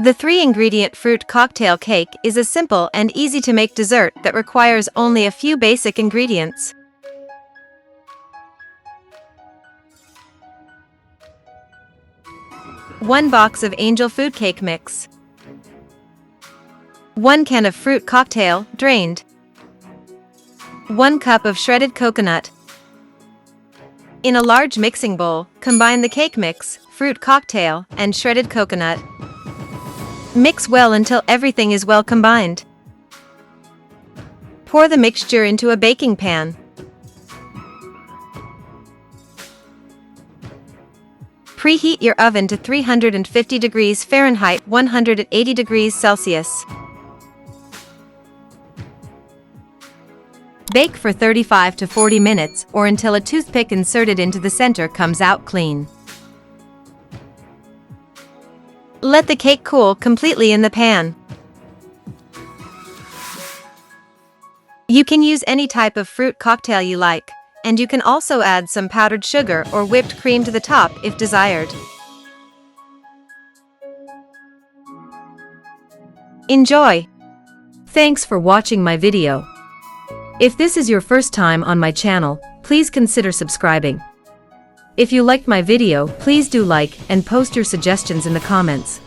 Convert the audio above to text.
The 3-ingredient fruit cocktail cake is a simple and easy-to-make dessert that requires only a few basic ingredients. One box of Angel Food Cake Mix. 1 can of fruit cocktail, drained. 1 cup of shredded coconut. In a large mixing bowl, combine the cake mix, fruit cocktail, and shredded coconut. Mix well until everything is well combined. Pour the mixture into a baking pan. Preheat your oven to 350 degrees Fahrenheit 180 degrees Celsius. Bake for 35 to 40 minutes or until a toothpick inserted into the center comes out clean. Let the cake cool completely in the pan. You can use any type of fruit cocktail you like, and you can also add some powdered sugar or whipped cream to the top if desired. Enjoy! Thanks for watching my video. If this is your first time on my channel, please consider subscribing. If you liked my video, please do like and post your suggestions in the comments.